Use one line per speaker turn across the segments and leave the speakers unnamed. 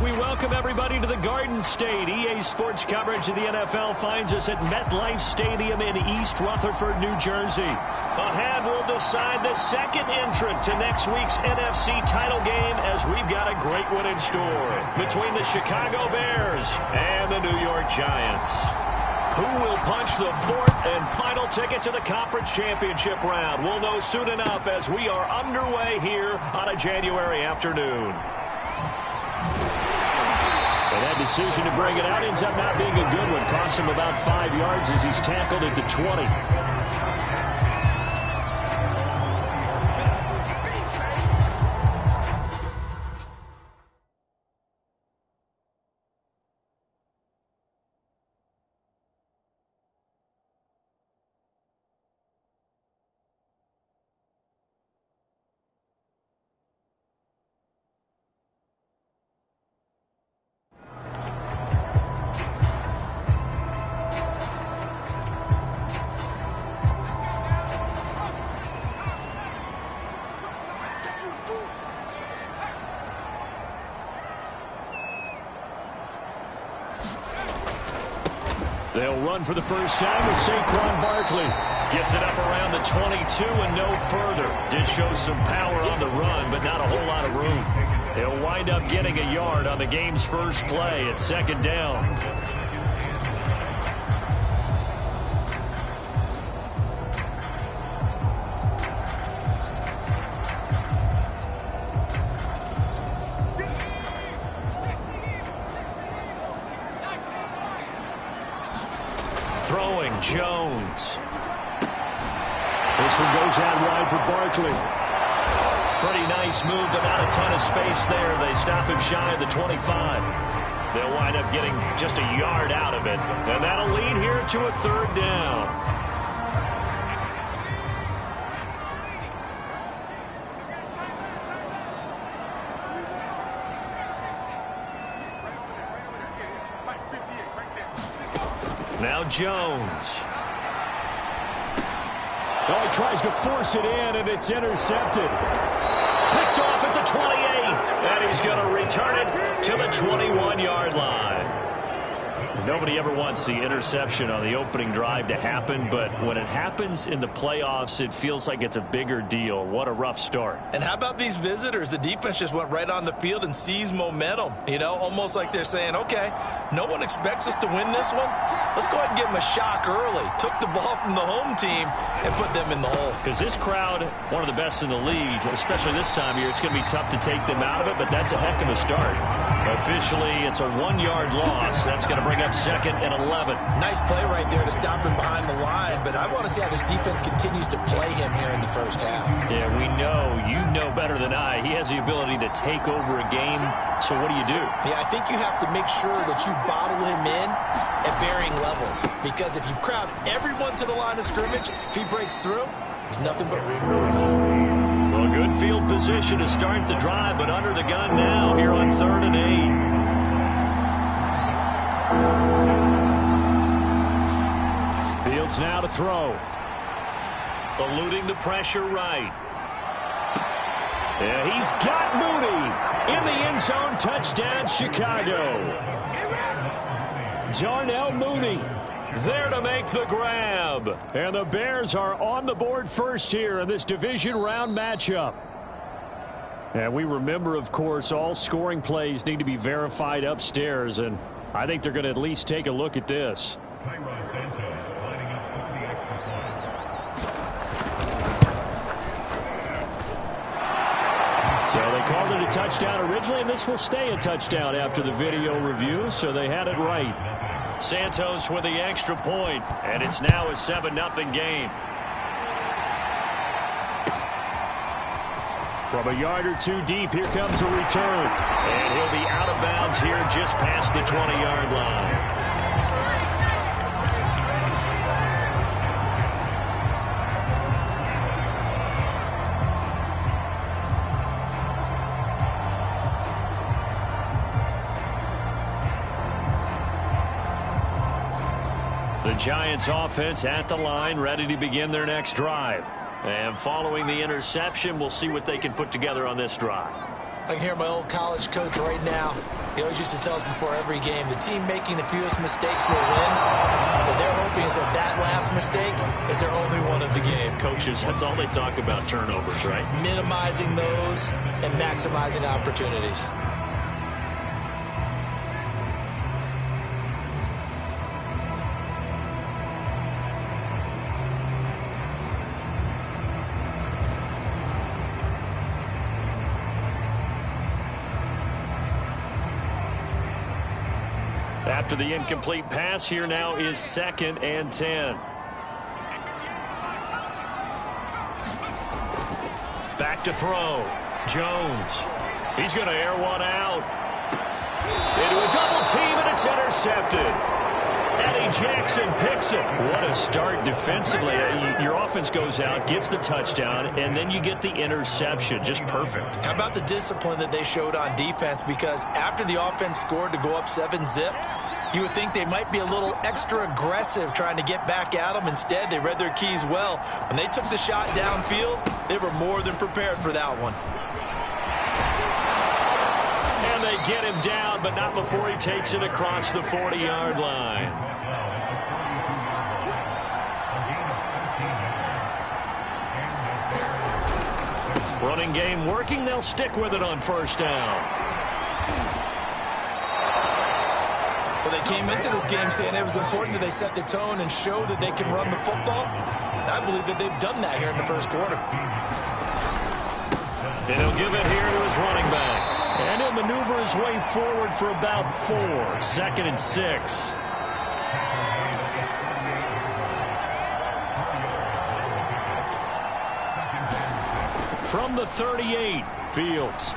We welcome everybody to the Garden State. EA Sports coverage of the NFL finds us at MetLife Stadium in East Rutherford, New Jersey. Ahead, we'll decide the second entrant to next week's NFC title game as we've got a great one in store between the Chicago Bears and the New York Giants. Who will punch the fourth and final ticket to the conference championship round? We'll know soon enough as we are underway here on a January afternoon. And that decision to bring it out ends up not being a good one. Cost him about 5 yards as he's tackled at the 20. They'll run for the first time with Saquon Barkley. Gets it up around the 22 and no further. Did show some power on the run, but not a whole lot of room. He'll wind up getting a yard on the game's first play at second down. Throwing Jones. This one goes out wide for Barkley. Pretty nice move, but not a ton of space there. They stop him shy of the 25. They'll wind up getting just a yard out of it. And that'll lead here to a third down. Now Jones. Oh, he tries to force it in, and it's intercepted. Picked off at the 28, and he's going to return it to the 21-yard line. Nobody ever wants the interception on the opening drive to happen, but when it happens in the playoffs, it feels like it's a bigger deal. What a rough start.
And how about these visitors? The defense just went right on the field and seized momentum. You know, almost like they're saying, okay, no one expects us to win this one. Let's go ahead and give them a shock early. Took the ball from the home team and put them in the hole.
Because this crowd, one of the best in the league, especially this time of year, it's going to be tough to take them out of it, but that's a heck of a start. Officially, it's a 1-yard loss. That's going to bring up second and 11.
Nice play right there to stop him behind the line, but I want to see how this defense continues to play him here in the first half.
Yeah, we know. You know better than I. He has the ability to take over a game, so what do you do?
Yeah, I think you have to make sure that you bottle him in at varying levels, because if you crowd everyone to the line of scrimmage, if he breaks through, there's nothing but room to run.
Well, good field position to start the drive, but under the gun now here on 3rd and 8. Fields now to throw. Eluding the pressure right. Yeah, he's got Mooney in the end zone. Touchdown, Chicago. Darnell Mooney there to make the grab. And the Bears are on the board first here in this division round matchup. And we remember, of course, all scoring plays need to be verified upstairs, and I think they're going to at least take a look at this. So they called it a touchdown originally, and this will stay a touchdown after the video review, so they had it right. Santos with the extra point, and it's now a 7-0 game. From a yard or two deep, here comes a return. And he'll be out of bounds here just past the 20-yard line. The Giants offense at the line, ready to begin their next drive. And following the interception, we'll see what they can put together on this drive.
I can hear my old college coach right now. He always used to tell us before every game, the team making the fewest mistakes will win. What they're hoping is that that last mistake is their only one of the game.
Coaches, that's all they talk about, turnovers, right?
Minimizing those and maximizing opportunities.
After the incomplete pass, here now is 2nd and 10. Back to throw. Jones. He's going to air one out. Into a double team, and it's intercepted. Eddie Jackson picks it. What a start defensively. Your offense goes out, gets the touchdown, and then you get the interception. Just perfect.
How about the discipline that they showed on defense? Because after the offense scored to go up 7-zip, you would think they might be a little extra aggressive trying to get back at them. Instead, they read their keys well. When they took the shot downfield, they were more than prepared for that one.
And they get him down, but not before he takes it across the 40-yard line. Running game working. They'll stick with it on 1st down.
Well, they came into this game saying it was important that they set the tone and show that they can run the football. And I believe that they've done that here in the 1st quarter.
And he'll give it here to his running back. And he'll maneuver his way forward for about 4. 2nd and 6. From the 38, Fields.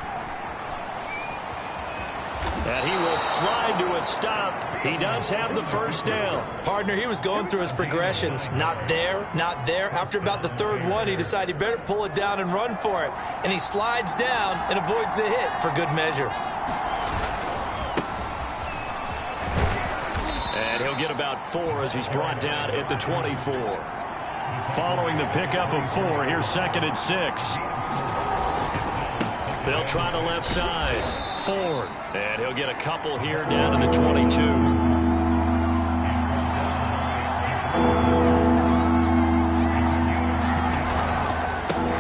And he will slide to a stop. He does have the 1st down.
Partner, he was going through his progressions. Not there, not there. After about the 3rd one, he decided he better pull it down and run for it. And he slides down and avoids the hit for good measure.
And he'll get about 4 as he's brought down at the 24. Following the pickup of 4, here's 2nd and 6. They'll try the left side. Ford. And he'll get a couple here down to the 22.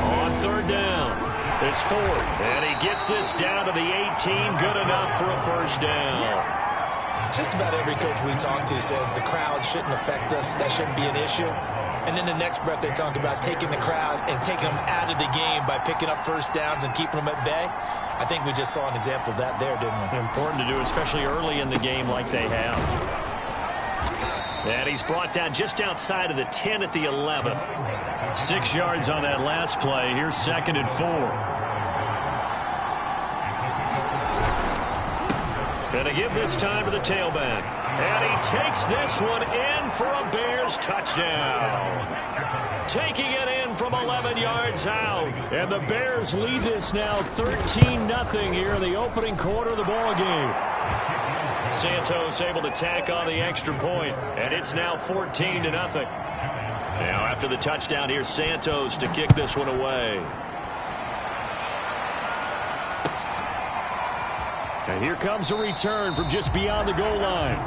On 3rd down, it's Ford. And he gets this down to the 18. Good enough for a 1st down.
Just about every coach we talk to says the crowd shouldn't affect us. That shouldn't be an issue. And in the next breath, they talk about taking the crowd and taking them out of the game by picking up 1st downs and keeping them at bay. I think we just saw an example of that there, didn't we?
Important to do, especially early in the game like they have. And he's brought down just outside of the 10 at the 11. 6 yards on that last play. Here's 2nd and 4. And to give this time to the tailback. And he takes this one in for a Bears touchdown. Taking it in from 11 yards out. And the Bears lead this now 13-0 here in the opening quarter of the ball game. Santos able to tack on the extra point, and it's now 14-0. Now after the touchdown, here's Santos to kick this one away. And here comes a return from just beyond the goal line.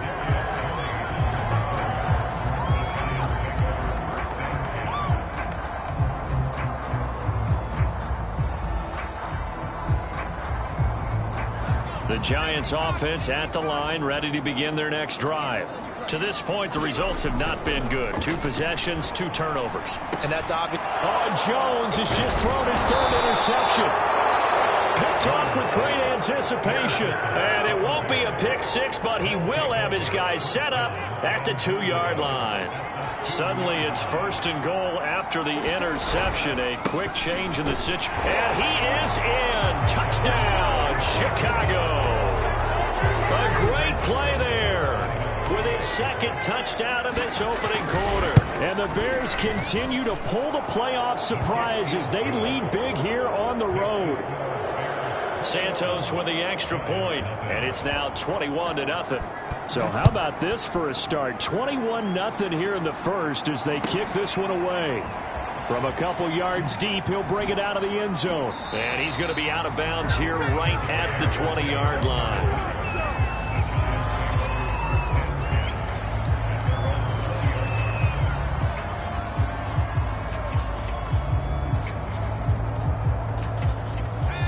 The Giants offense at the line, ready to begin their next drive. To this point, the results have not been good. 2 possessions, 2 turnovers.
And that's obvious.
Oh, Jones has just thrown his 3rd interception. Picked off with great anticipation. And it won't be a pick 6, but he will have his guys set up at the 2-yard line. Suddenly it's 1st and goal after the interception. A quick change in the situation. And he is in. Touchdown, Chicago. A great play there with his 2nd touchdown of this opening quarter. And the Bears continue to pull the playoff surprise as they lead big here on the road. Santos with the extra point, and it's now 21-0. So how about this for a start? 21-0 here in the 1st as they kick this one away. From a couple yards deep, he'll bring it out of the end zone. And he's going to be out of bounds here right at the 20-yard line.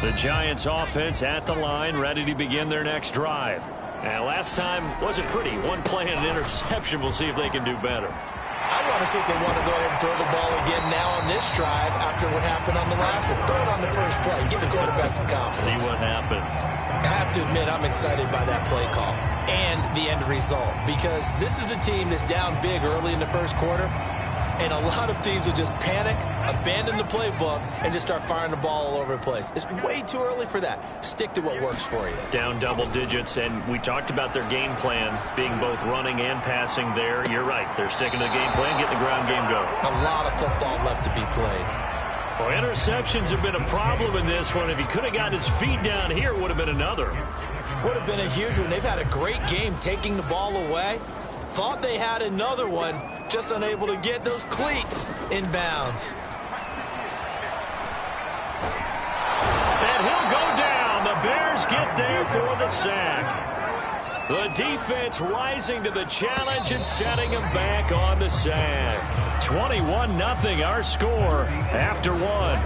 The Giants offense at the line, ready to begin their next drive. And last time wasn't pretty. One play and an interception. We'll see if they can do better.
I want to see if they want to go ahead and throw the ball again now on this drive after what happened on the last one. Throw it on the first play. Give the quarterback some confidence.
See what happens.
I have to admit, I'm excited by that play call and the end result, because this is a team that's down big early in the first quarter. And a lot of teams will just panic, abandon the playbook, and just start firing the ball all over the place. It's way too early for that. Stick to what works for you.
Down double digits, and we talked about their game plan being both running and passing there. You're right. They're sticking to the game plan, getting the ground game going.
A lot of football left to be played.
Well, interceptions have been a problem in this one. If he could have gotten his feet down here, it would have been another.
Would have been a huge one. They've had a great game taking the ball away. Thought they had another one, just unable to get those cleats in bounds.
And he'll go down. The Bears get there for the sack. The defense rising to the challenge and setting them back on the sack. 21-0 our score after one.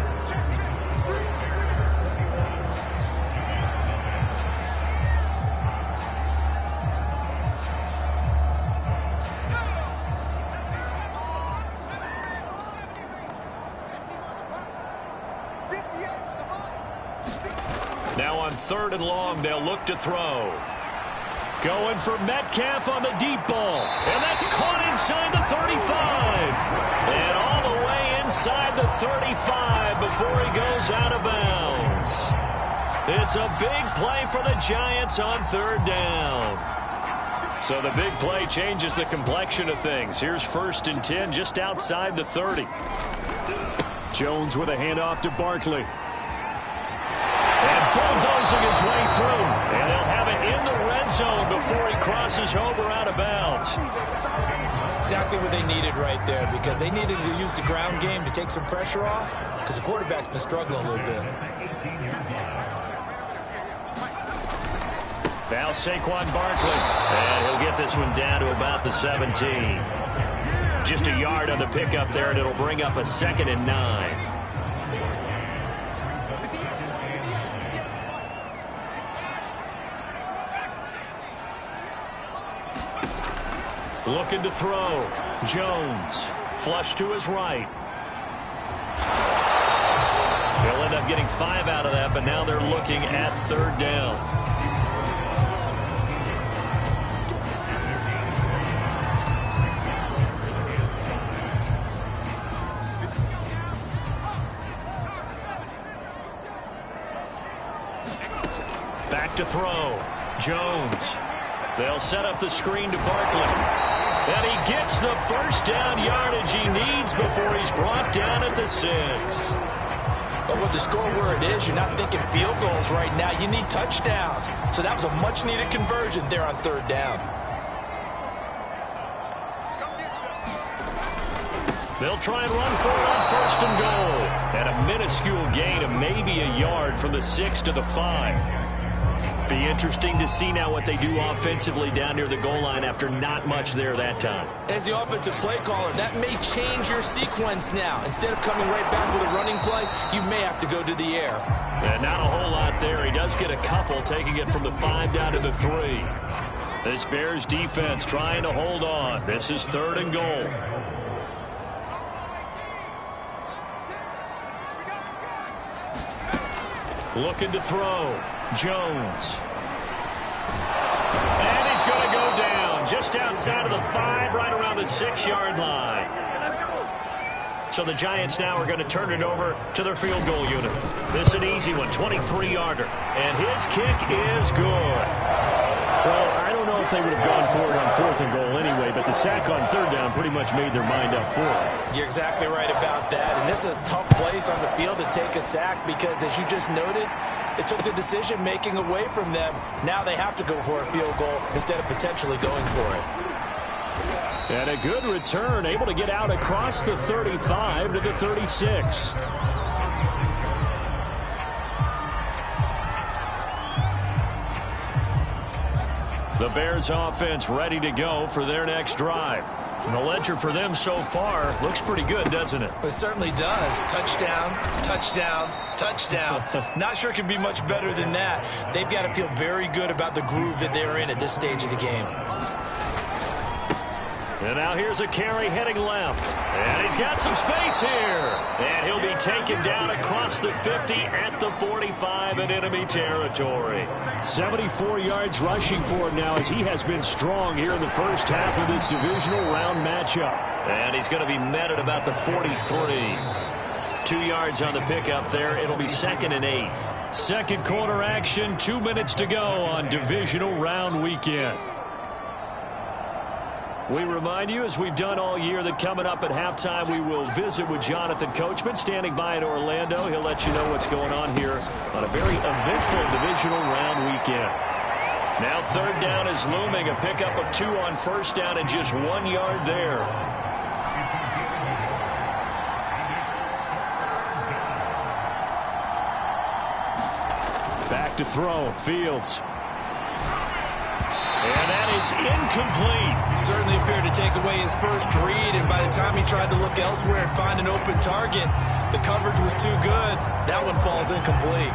Now on 3rd and long, they'll look to throw. Going for Metcalf on the deep ball. And that's caught inside the 35. And all the way inside the 35 before he goes out of bounds. It's a big play for the Giants on 3rd down. So the big play changes the complexion of things. Here's 1st and 10 just outside the 30. Jones with a handoff to Barkley. And bulldozing his way through. And they'll have it in the red zone before he crosses over out of bounds.
Exactly what they needed right there, because they needed to use the ground game to take some pressure off, because the quarterback's been struggling a little bit.
Now Saquon Barkley. And he'll get this one down to about the 17. Just a yard on the pickup there, and it'll bring up a 2nd and 9. Looking to throw. Jones. Flush to his right. He'll end up getting 5 out of that, but now they're looking at 3rd down. Back to throw. Jones. They'll set up the screen to Barkley. And he gets the 1st down yardage he needs before he's brought down at the 6.
But with the score where it is, you're not thinking field goals right now. You need touchdowns. So that was a much-needed conversion there on 3rd down.
They'll try and run for it on 1st and goal. And a minuscule gain of maybe a yard from the 6 to the 5. Be interesting to see now what they do offensively down near the goal line after not much there that time.
As the offensive play caller, that may change your sequence now. Instead of coming right back with a running play, you may have to go to the air.
And not a whole lot there. He does get a couple, taking it from the 5 down to the 3. This Bears defense trying to hold on. This is 3rd and goal. Looking to throw. Jones. And he's going to go down just outside of the 5, right around the 6-yard line. So the Giants now are going to turn it over to their field goal unit. This is an easy one, 23-yarder. And his kick is good. Well, I don't know if they would have gone for it on 4th and goal anyway, but the sack on 3rd down pretty much made their mind up for it.
You're exactly right about that. And this is a tough place on the field to take a sack because, as you just noted, it took the decision-making away from them. Now they have to go for a field goal instead of potentially going for it.
And a good return, able to get out across the 35 to the 36. The Bears offense ready to go for their next drive. And the ledger for them so far looks pretty good, doesn't it?
It certainly does. Touchdown, touchdown, touchdown. Not sure it can be much better than that. They've got to feel very good about the groove that they're in at this stage of the game.
And now here's a carry heading left. And he's got some space here. And he'll be taken down across the 50 at the 45 in enemy territory. 74 yards rushing for him now as he has been strong here in the first half of this divisional round matchup. And he's going to be met at about the 43. 2 yards on the pickup there. It'll be 2nd and 8. Second quarter action, 2 minutes to go on divisional round weekend. We remind you, as we've done all year, that coming up at halftime, we will visit with Jonathan Coachman, standing by in Orlando. He'll let you know what's going on here on a very eventful divisional round weekend. Now 3rd down is looming, a pickup of 2 on 1st down and just 1 yard there. Back to throw, Fields. And that is incomplete.
Certainly appeared to take away his first read, and by the time he tried to look elsewhere and find an open target, the coverage was too good. That one falls incomplete.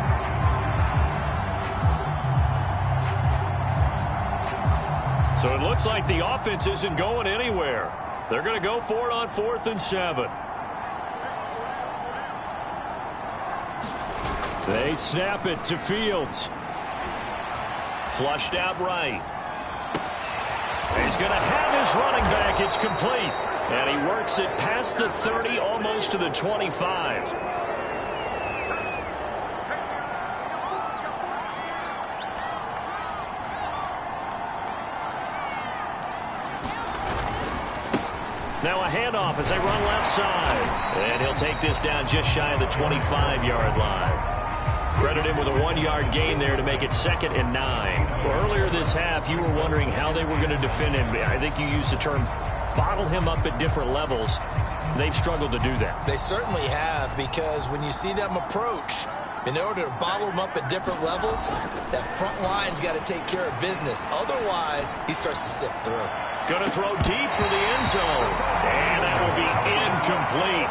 So it looks like the offense isn't going anywhere. They're going to go for it on 4th and 7. They snap it to Fields. Flushed out right. He's going to have his running back. It's complete. And he works it past the 30, almost to the 25. Now a handoff as they run left side. And he'll take this down just shy of the 25-yard line. Credit him with a 1-yard gain there to make it 2nd and 9. Well, earlier this half, you were wondering how they were going to defend him. I think you used the term bottle him up at different levels. They've struggled to do that.
They certainly have, because when you see them approach, in order to bottle him up at different levels, that front line's got to take care of business. Otherwise, he starts to sift through.
Going to throw deep for the end zone. And that will be incomplete.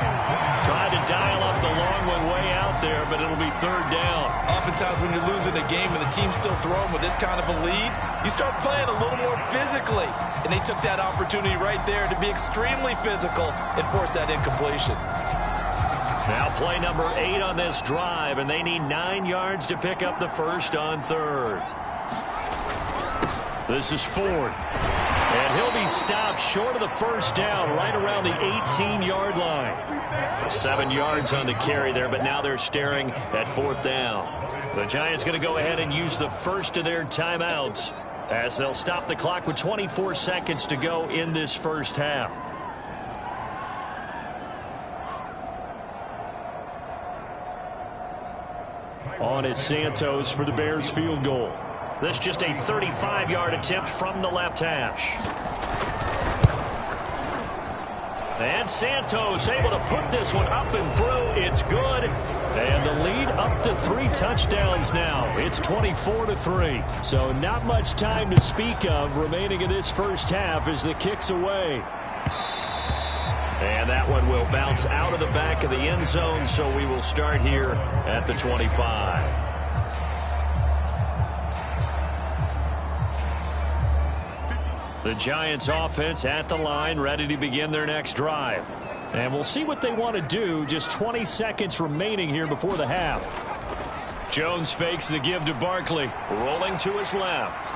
Tried to dial up the long one way out there, but it'll be 3rd down.
Oftentimes when you're losing a game and the team's still throwing with this kind of a lead, you start playing a little more physically. And they took that opportunity right there to be extremely physical and force that incompletion.
Now play number 8 on this drive, and they need 9 yards to pick up the first on 3rd. This is Ford. And he'll be stopped short of the first down, right around the 18-yard line. 7 yards on the carry there, but now they're staring at 4th down. The Giants going to go ahead and use the first of their timeouts as they'll stop the clock with 24 seconds to go in this first half. On is Santos for the Bears field goal. This just a 35-yard attempt from the left hash. And Santos able to put this one up and through. It's good. And the lead up to 3 touchdowns now. It's 24-3. So not much time to speak of remaining in this first half as the kick's away. And that one will bounce out of the back of the end zone, so we will start here at the 25. The Giants offense at the line, ready to begin their next drive. And we'll see what they want to do. Just 20 seconds remaining here before the half. Jones fakes the give to Barkley. Rolling to his left.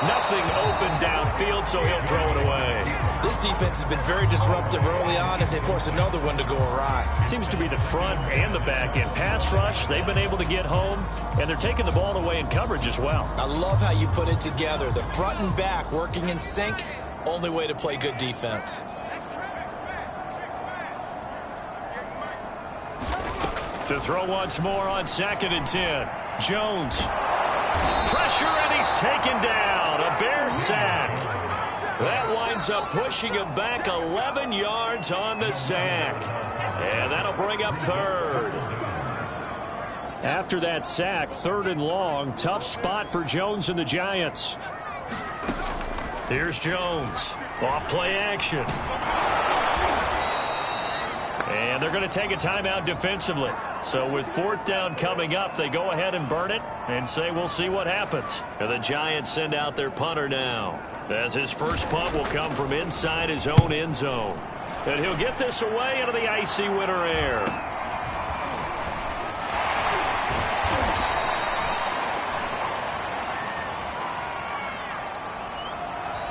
Nothing open downfield, so he'll throw it away.
This defense has been very disruptive early on as they force another one to go awry.
Seems to be the front and the back end. Pass rush, they've been able to get home, and they're taking the ball away in coverage as well.
I love how you put it together. The front and back working in sync, only way to play good defense.
To throw once more on 2nd and 10. Jones. Pressure, and he's taken down. A Bears sack. That winds up pushing him back 11 yards on the sack. And that'll bring up third. After that sack, 3rd and long. Tough spot for Jones and the Giants. Here's Jones. Off play action. And they're going to take a timeout defensively. So with 4th down coming up, they go ahead and burn it and say we'll see what happens. And the Giants send out their punter now, as his first punt will come from inside his own end zone. And he'll get this away into the icy winter air.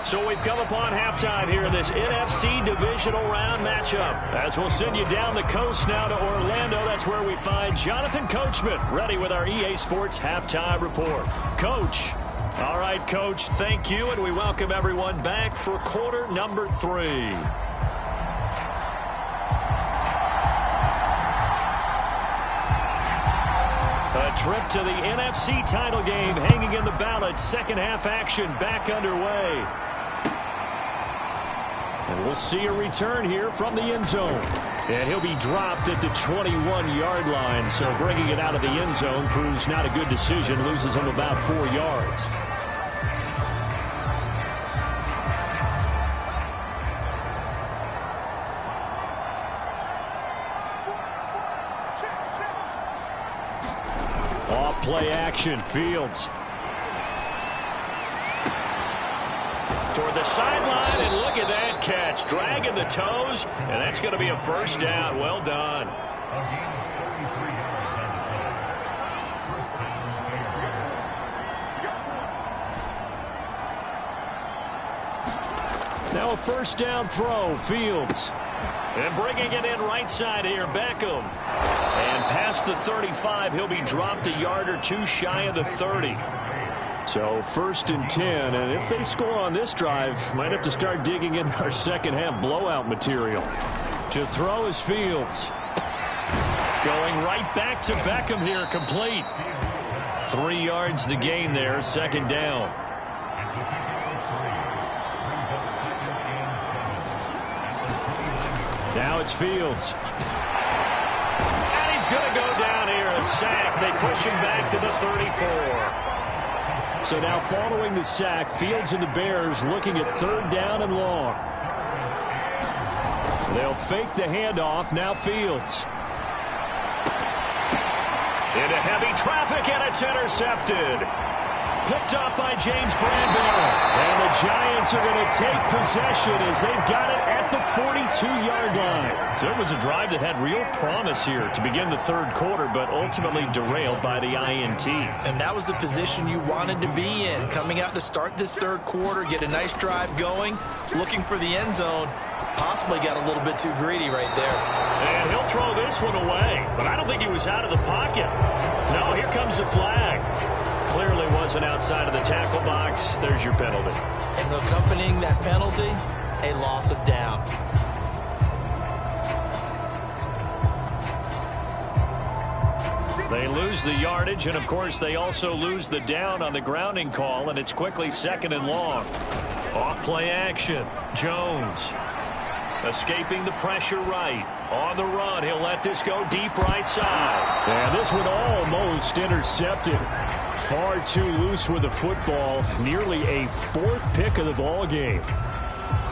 So we've come upon halftime here in this NFC divisional round matchup. As we'll send you down the coast now to Orlando. That's where we find Jonathan Coachman ready with our EA Sports halftime report. Coach. All right, Coach, thank you, and we welcome everyone back for quarter number 3. A trip to the NFC title game hanging in the balance. Second half action back underway. And we'll see a return here from the end zone. And he'll be dropped at the 21-yard line. So bringing it out of the end zone proves not a good decision. Loses him about 4 yards. Off play action. Fields. Toward the sideline, and look at that catch. Dragging the toes, and that's going to be a first down. Well done. Now a first down throw. Fields. And bringing it in right side here, Beckham. And past the 35, he'll be dropped a yard or two shy of the 30. So 1st and 10, and if they score on this drive, might have to start digging in our second half blowout material. To throw is Fields. Going right back to Beckham here, complete. 3 yards the gain there, second down. Now it's Fields. And he's going to go down here, a sack. They push him back to the 34. So now following the sack, Fields and the Bears looking at 3rd down and long. They'll fake the handoff. Now Fields. Into heavy traffic, and it's intercepted. Picked up by James Bradbury. And the Giants are going to take possession as they've got it at the 42-yard line. So it was a drive that had real promise here to begin the 3rd quarter, but ultimately derailed by the INT.
And that was the position you wanted to be in. Coming out to start this 3rd quarter, get a nice drive going, looking for the end zone. Possibly got a little bit too greedy right there.
And he'll throw this one away, but I don't think he was out of the pocket. No, here comes the flag. Clearly wasn't outside of the tackle box. There's your penalty.
And accompanying that penalty, a loss of down.
They lose the yardage, and of course they also lose the down on the grounding call, and it's quickly 2nd and long. Off play action. Jones escaping the pressure right. On the run, he'll let this go deep right side. And this one almost intercepted. Far too loose with the football. Nearly a 4th pick of the ball game.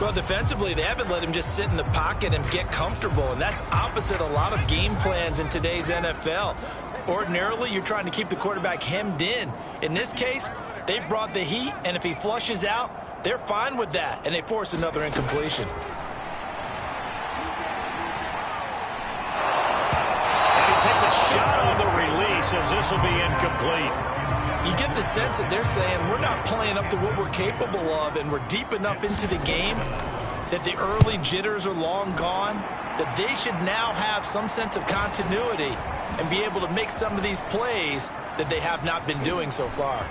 Well, defensively, they haven't let him just sit in the pocket and get comfortable, and that's opposite a lot of game plans in today's NFL. Ordinarily, you're trying to keep the quarterback hemmed in. In this case, they brought the heat, and if he flushes out, they're fine with that, and they force another incompletion.
And he takes a shot on the release as this will be incomplete.
You get the sense that they're saying we're not playing up to what we're capable of, and we're deep enough into the game that the early jitters are long gone, that they should now have some sense of continuity and be able to make some of these plays that they have not been doing so far.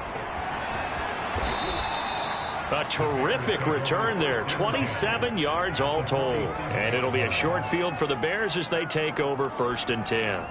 A terrific return there. 27 yards all told. And it'll be a short field for the Bears as they take over 1st and 10.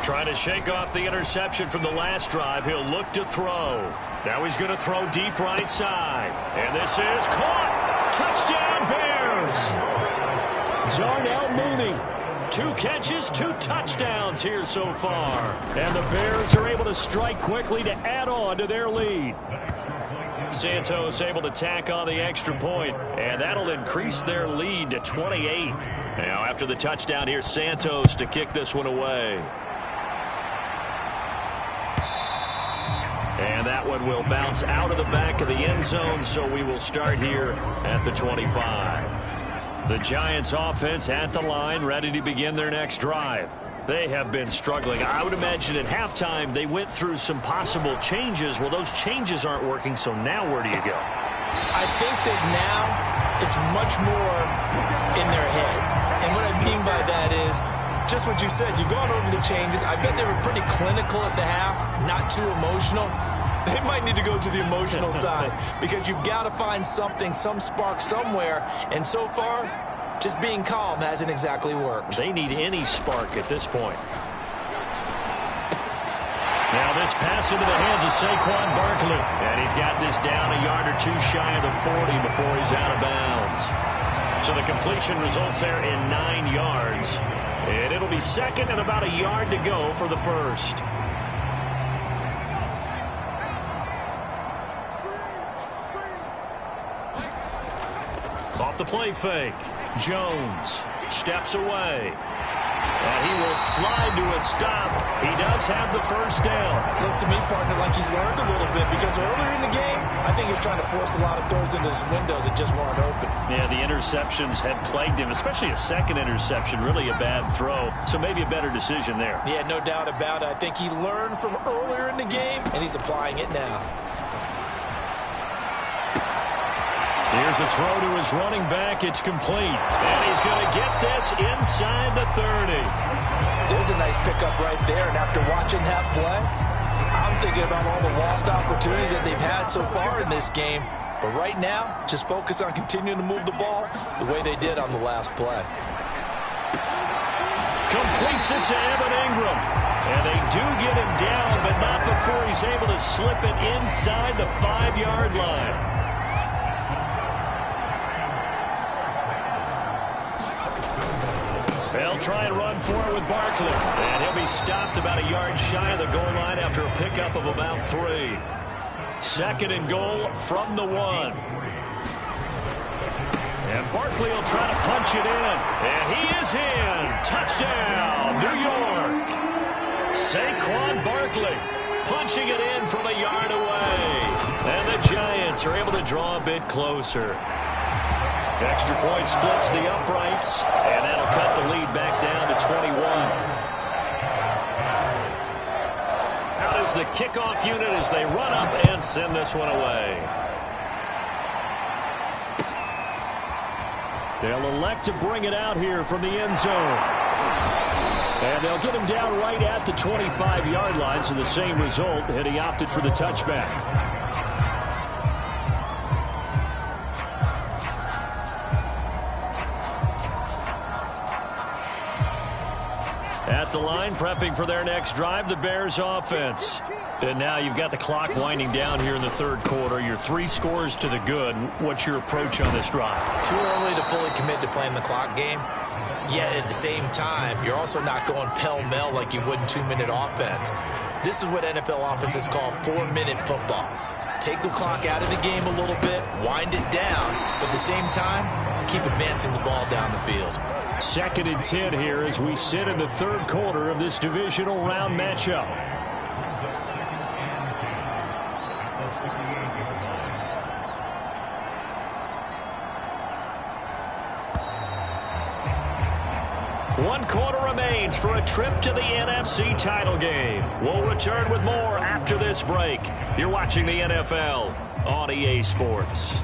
Trying to shake off the interception from the last drive. He'll look to throw. Now he's going to throw deep right side. And this is caught. Touchdown, Bears. Darnell Mooney. 2 catches, 2 touchdowns here so far. And the Bears are able to strike quickly to add on to their lead. Santos able to tack on the extra point, and that'll increase their lead to 28. Now after the touchdown, here's Santos to kick this one away. And that one will bounce out of the back of the end zone, so we will start here at the 25. The Giants offense at the line, ready to begin their next drive. They have been struggling. I would imagine at halftime they went through some possible changes. Well, those changes aren't working, so now where do you go?
I think that now it's much more in their head. And what I mean by that is just what you said. You've gone over the changes. I bet they were pretty clinical at the half, not too emotional. They might need to go to the emotional side because you've got to find something, some spark somewhere. And so far, just being calm hasn't exactly worked.
They need any spark at this point. Now this pass into the hands of Saquon Barkley. And he's got this down a yard or 2 shy of the 40 before he's out of bounds. So the completion results there in 9 yards. And it'll be second and about a yard to go for the first. Off the play fake. Jones steps away. And he will slide to a stop. He does have the first down.
Looks to me, partner, like he's learned a little bit because earlier in the game, I think he was trying to force a lot of throws into some windows that just weren't open.
Yeah, the interceptions have plagued him, especially a second interception, really a bad throw. So maybe a better decision there.
Yeah, no doubt about it. I think he learned from earlier in the game, and he's applying it now.
Here's a throw to his running back. It's complete. And he's going to get this inside the 30.
There's a nice pickup right there. And after watching that play, I'm thinking about all the lost opportunities that they've had so far in this game. But right now, just focus on continuing to move the ball the way they did on the last play.
Completes it to Evan Ingram. And they do get him down, but not before he's able to slip it inside the 5-yard line. They'll try and run for it with Barkley. And he'll be stopped about a yard shy of the goal line after a pickup of about 3. Second and goal from the 1. And Barkley will try to punch it in. And he is in. Touchdown, New York. Saquon Barkley punching it in from a yard away. And the Giants are able to draw a bit closer. Extra point splits the uprights, and that'll cut the lead back down to 21. Out is the kickoff unit as they run up and send this one away. They'll elect to bring it out here from the end zone. And they'll get him down right at the 25-yard line, so the same result, and he opted for the touchback. At the line, prepping for their next drive, the Bears offense. And now you've got the clock winding down here in the third quarter. You're 3 scores to the good. What's your approach on this drive?
Too early to fully commit to playing the clock game. Yet at the same time, you're also not going pell-mell like you would in 2-minute offense. This is what NFL offenses call 4-minute football. Take the clock out of the game a little bit, wind it down, but at the same time, keep advancing the ball down the field.
Second and 10 here as we sit in the third quarter of this divisional round matchup. One quarter remains for a trip to the NFC title game. We'll return with more after this break. You're watching the NFL on EA Sports.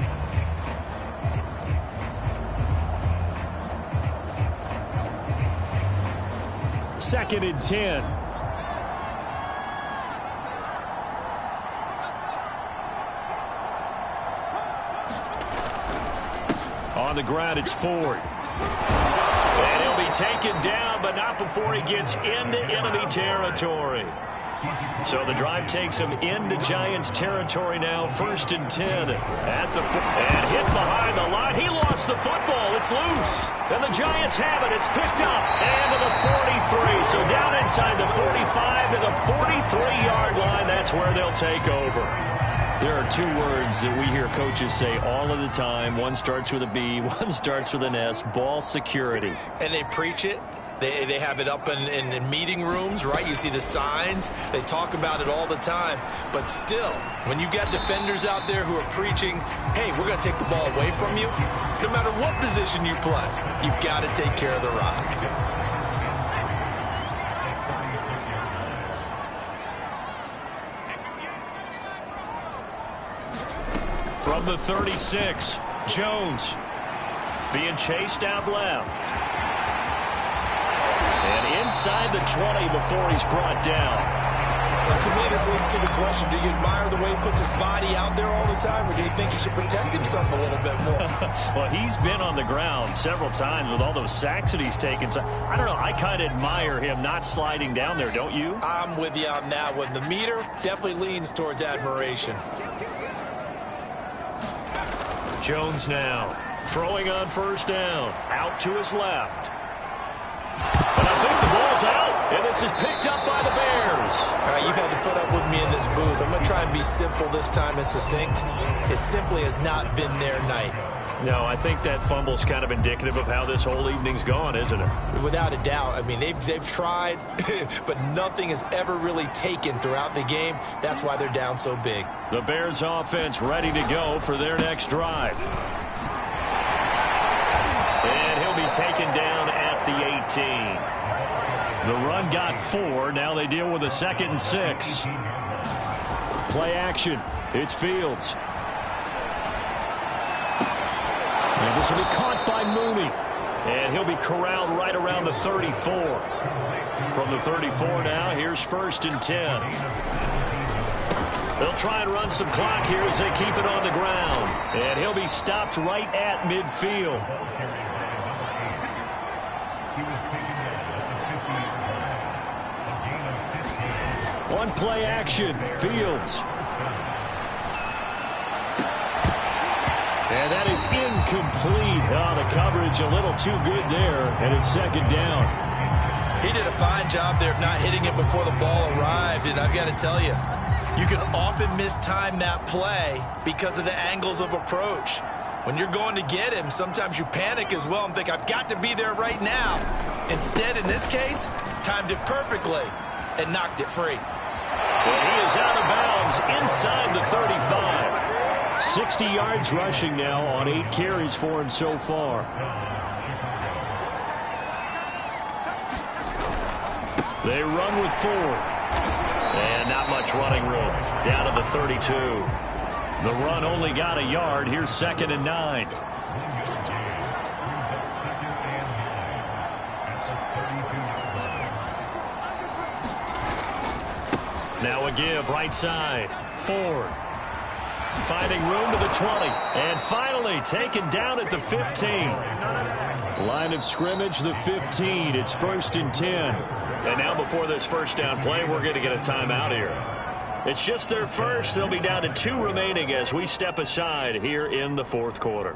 Second and 10. On the ground, it's Ford. And he'll be taken down, but not before he gets into enemy territory. So the drive takes him into Giants territory now, 1st and 10 at the and hit behind the line. He lost the football. It's loose. And the Giants have it. It's picked up and to the 43. So down inside the 45 to the 43-yard line. That's where they'll take over. There are two words that we hear coaches say all of the time. One starts with a B, one starts with an S, ball security.
And they preach it. They have it up in meeting rooms, right? You see the signs. They talk about it all the time. But still, when you've got defenders out there who are preaching, hey, we're going to take the ball away from you, no matter what position you play, you've got to take care of the rock.
From the 36, Jones being chased out left. And inside the 20 before he's brought down.
Well, to me, this leads to the question, do you admire the way he puts his body out there all the time, or do you think he should protect himself a little bit more?
Well, he's been on the ground several times with all those sacks that he's taken. So, I don't know, I kind of admire him not sliding down there, don't you?
I'm with you on that one. The meter definitely leans towards admiration.
Jones now throwing on 1st down, out to his left. And I think the ball's out, and this is picked up by the Bears.
All right, you've had to put up with me in this booth. I'm going to try and be simple this time and succinct. It simply has not been their night.
No, I think that fumble's kind of indicative of how this whole evening's gone, isn't it?
Without a doubt. I mean, they've tried, but nothing has ever really taken throughout the game. That's why they're down so big.
The Bears offense ready to go for their next drive. And he'll be taken down at the 18. The run got 4. Now they deal with a 2nd and 6. Play action. It's Fields. And this will be caught by Mooney. And he'll be corralled right around the 34. From the 34 now, here's 1st and 10. They'll try and run some clock here as they keep it on the ground. And he'll be stopped right at midfield. On play action, Fields. And that is incomplete. Oh, the coverage a little too good there, and it's 2nd down.
He did a fine job there of not hitting it before the ball arrived, and I've got to tell you, you can often mistime that play because of the angles of approach. When you're going to get him, sometimes you panic as well and think, I've got to be there right now. Instead, in this case, timed it perfectly and knocked it free.
And he is out of bounds inside the 35. 60 yards rushing now on 8 carries for him so far. They run with 4. And not much running room. Down to the 32. The run only got a yard. Here's 2nd and 9. Now a give right side. Ford. Finding room to the 20. And finally taken down at the 15. Line of scrimmage, the 15. It's 1st and 10. And now before this 1st down play, we're going to get a timeout here. It's just their first. They'll be down to 2 remaining as we step aside here in the 4th quarter.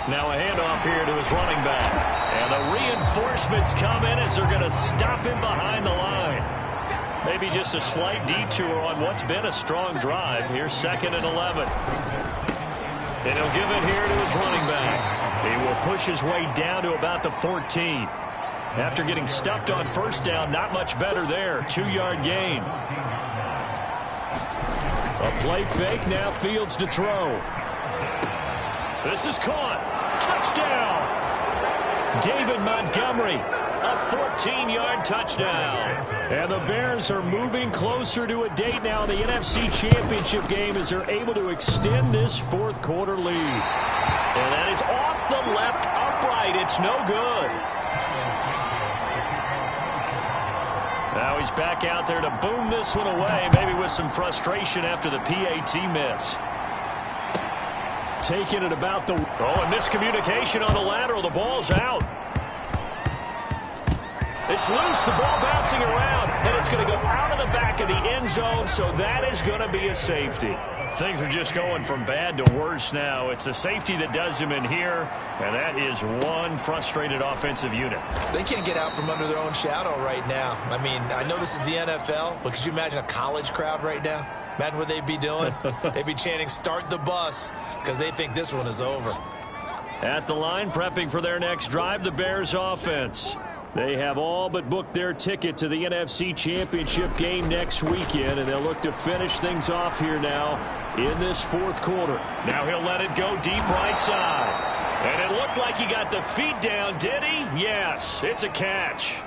Now a handoff here to his running back. And the reinforcements come in as they're going to stop him behind the line. Maybe just a slight detour on what's been a strong drive. Here's 2nd and 11. And he'll give it here to his running back. He will push his way down to about the 14. After getting stuffed on 1st down, not much better there. 2-yard gain. A play fake, now Fields to throw. This is caught. Touchdown. David Montgomery. A 14-yard touchdown. And the Bears are moving closer to a date now in the NFC Championship game as they're able to extend this 4th quarter lead. And that is off the left upright. It's no good. Now he's back out there to boom this one away, maybe with some frustration after the PAT miss. Taking it about the... Oh, and miscommunication on the lateral. The ball's out. It's loose. The ball bouncing around, and it's going to go out of the back of the end zone, so that is going to be a safety. Things are just going from bad to worse now. It's a safety that does him in here, and that is one frustrated offensive unit.
They can't get out from under their own shadow right now. I mean, I know this is the NFL, but could you imagine a college crowd right now? Imagine what they'd be doing. They'd be chanting, "Start the bus," because they think this one is over.
At the line, prepping for their next drive, the Bears offense. They have all but booked their ticket to the NFC Championship game next weekend, and they'll look to finish things off here now in this fourth quarter. Now he'll let it go deep right side. And it looked like he got the feet down, did he? Yes, it's a catch.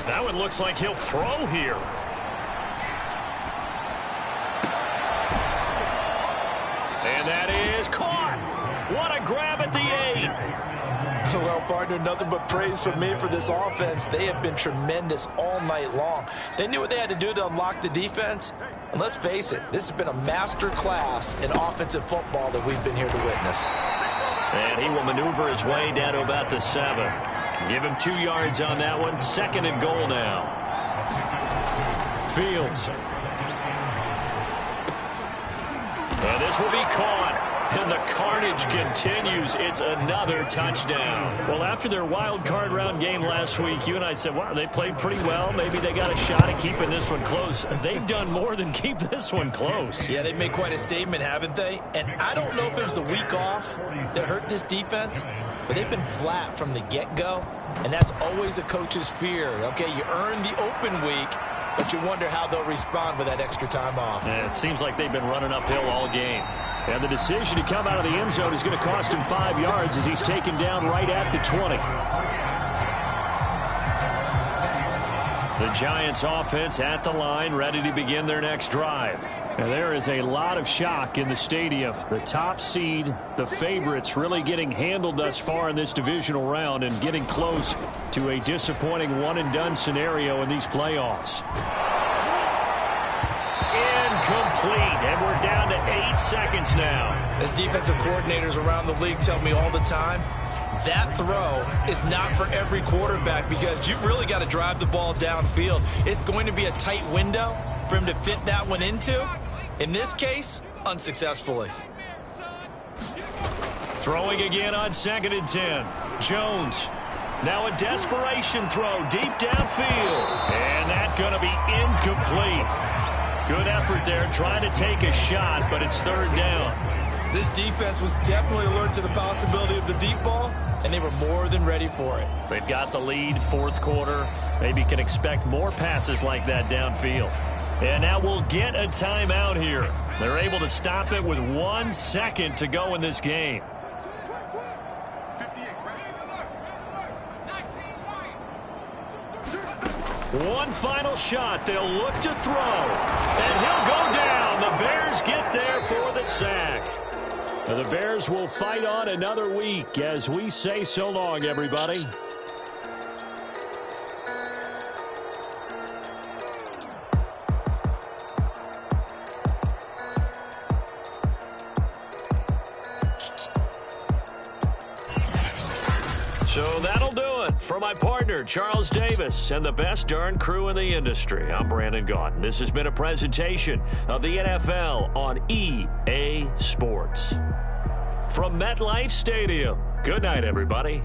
That one looks like he'll throw here. And that is caught. What a grab at the 8.
Well, partner, nothing but praise from me for this offense. They have been tremendous all night long. They knew what they had to do to unlock the defense. And let's face it, this has been a master class in offensive football that we've been here to witness.
And he will maneuver his way down to about the 7. Give him 2 yards on that one. 2nd and goal now. Fields. And this will be caught. And the carnage continues. It's another touchdown. Well, after their wild card round game last week, you and I said, wow, they played pretty well. Maybe they got a shot at keeping this one close. They've done more than keep this one close.
Yeah, they've made quite a statement, haven't they? And I don't know if it was the week off that hurt this defense, but they've been flat from the get-go. And that's always a coach's fear. Okay, you earn the open week, but you wonder how they'll respond with that extra time off.
And it seems like they've been running uphill all game. And the decision to come out of the end zone is going to cost him 5 yards as he's taken down right at the 20. The Giants offense at the line, ready to begin their next drive. And there is a lot of shock in the stadium. The top seed, the favorites, really getting handled thus far in this divisional round and getting close to a disappointing one-and-done scenario in these playoffs. Incomplete, and we're down to 8 seconds now.
As defensive coordinators around the league tell me all the time, that throw is not for every quarterback because you've really got to drive the ball downfield. It's going to be a tight window for him to fit that one into. In this case, unsuccessfully.
Throwing again on 2nd and 10. Jones. Now a desperation throw deep downfield. And that's going to be incomplete. Good effort there trying to take a shot, but it's 3rd down.
This defense was definitely alert to the possibility of the deep ball, and they were more than ready for it.
They've got the lead, 4th quarter. Maybe can expect more passes like that downfield. And now we'll get a timeout here. They're able to stop it with 1 second to go in this game. One final shot. They'll look to throw. And he'll go down. The Bears get there for the sack. And the Bears will fight on another week as we say so long, everybody. So that'll do it for my partner, Charles Davis, and the best darn crew in the industry. I'm Brandon Gaudin. This has been a presentation of the NFL on EA Sports. From MetLife Stadium, good night, everybody.